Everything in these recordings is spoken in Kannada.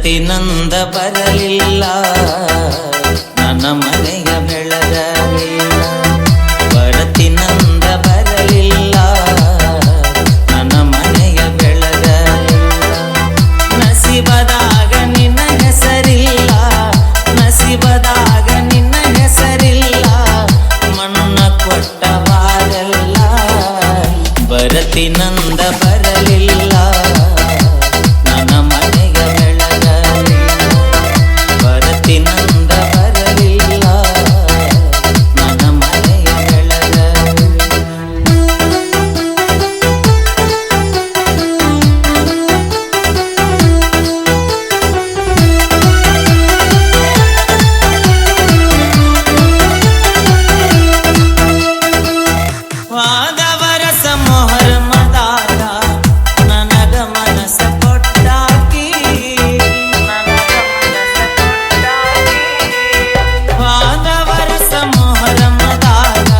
ಬರತಿನಂದ ಬರಲಿಲ್ಲ ನನ್ನ ಮನೆಯ ಬೆಳಗಲಿಲ್ಲ. ಬರತಿನಂದ ಬರಲಿಲ್ಲ ನನ್ನ ಮನೆಯ ಬೆಳಗಲಿಲ್ಲ. ನಸಿಬದಾಗ ನಿನ್ನ ಹೆಸರಿಲ್ಲ, ನಸಿಬದಾಗ ನಿನ್ನ ಹೆಸರಿಲ್ಲ. ಮಣ್ಣ ಕೊಟ್ಟವಾರೆಲ್ಲ ಬರತಿನಂದ ಬರಲಿಲ್ಲ ನನ್ನ ಮನೆಯ ಬೆಳಗಲಿಲ್ಲ. ಬರತಿನಂದ ಬರಲಿಲ್ಲ ನನ್ನ ಮನೆಯ ಬೆಳಗಲಿಲ್ಲ. ವಾದವರಸ ಮೊಹರಮದಾಗ ನನಗ ಮನಸ ಕೊಟ್ಟಾಕಿ, ವಾದವರಸ ಮೊಹರಮದಾಗ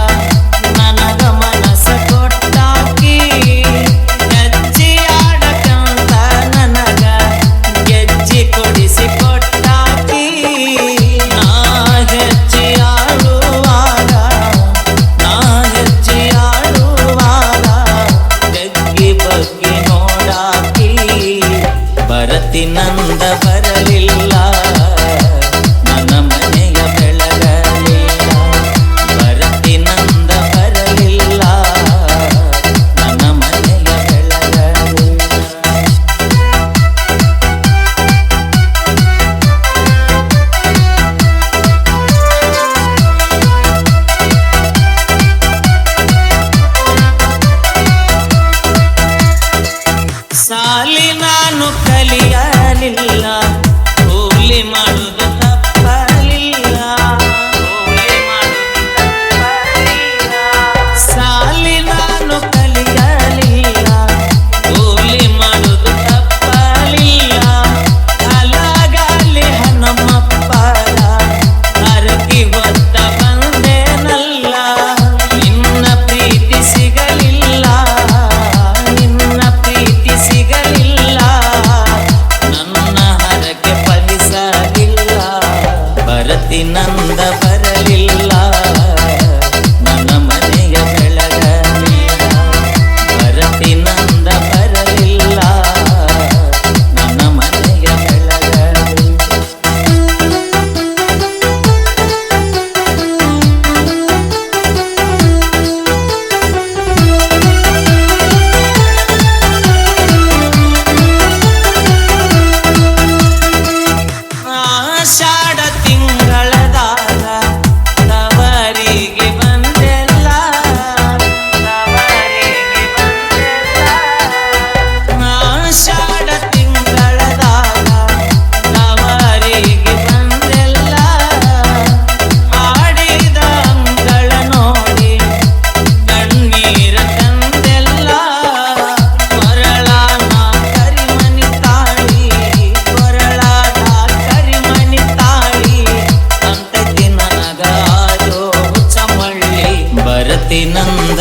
ನನಗ ಮನಸ ಕೊಟ್ಟಾಕಿ. ಹೆಜ್ಜೆಯಾಡಕಂತ ನನಗ ಗೆಜ್ಜಿ ಕೊಡಿಸಿ ಕೊಟ್ಟಾಕಿ. ನಾ ಹೆಜ್ಜೆಯಾಡುವಾಗ ನಾ ಹೆಜ್ಜೆಯಾಡುವಾಗ ಜಗ್ಗಿ ಬಗ್ಗಿ ನೋಡಾಕಿ. ಬರತಿನಂದ ಬರಲಿಲ್ಲ ನನ್ನ ಮನೆಯ ಬೆಳಗಲಿಲ್ಲ. ಬರತಿನಂದ ಬರಲಿಲ್ಲ ನನ್ನ ಮನೆಯ ಬೆಳಗಲಿಲ್ಲ. ಸಾಲಿ ನಾನು ಕಲಿಯಲಿಲ್ಲ, ಕೂಲಿ ಮಾಡುವುದು ತಪ್ಪಲಿಲ್ಲ, ಕೂಲಿ ಮಾಡುವುದು ತಪ್ಪಲಿಲ್ಲ. ಸಾಲಿ ನಾನು ಕಲಿಯಲಿಲ್ಲ, ಕೂಲಿ ಮಾಡುವುದು ತಪ್ಪಲಿಲ್ಲ. ಹಲಗಾಲಿ ಹನುಮಪ್ಪರ ಹರಕಿ ಹೊತ್ತ ಬಂದೇನಲ್ಲ. ನಿನ್ನ ಪ್ರೀತಿ ಸಿಗಲಿಲ್ಲ, ನಿನ್ನ ಪ್ರೀತಿ ಸಿಗಲಿಲ್ಲ, ನನ್ನ ಹರಕೆ ಫಲಿಸಲಿಲ್ಲ. ಬರತಿನಂದ ಬರಲಿಲ್ಲ ನನ್ನ ಮನೆಯ ಬೆಳಗಲಿಲ್ಲ. ಬರತಿನಂದ ಬರಲಿಲ್ಲ ನನ್ನ ಮನೆಯ ಬೆಳಗಲಿಲ್ಲ. ಆಷಾಢ ತಿಂಗಳದಾಗ ತವರಿಗೆ ಬಂದೆಲ್ಲ, ತವರಿಗೆ ಬಂದೆಲ್ಲ. ಆಷಾಢ ತಿಂಗಳದಾಗ ತವರಿಗೆ ಬಂದೆಲ್ಲ. ಆಡಿದ ಅಂಗಳ ನೋಡಿ ಕಣ್ಣೀರ ತಂದೆಲ್ಲ. ಕೊರಳಾನ ಕರಿಮನಿ ತಾಳಿ, ಕೊರಳಾದ ಕರಿಮನಿ ತಾಳಿ ಅಂತೈತಿ ನನಗ ಅದು ಚಮಳ್ಳಿ. ಬರತಿನಂದ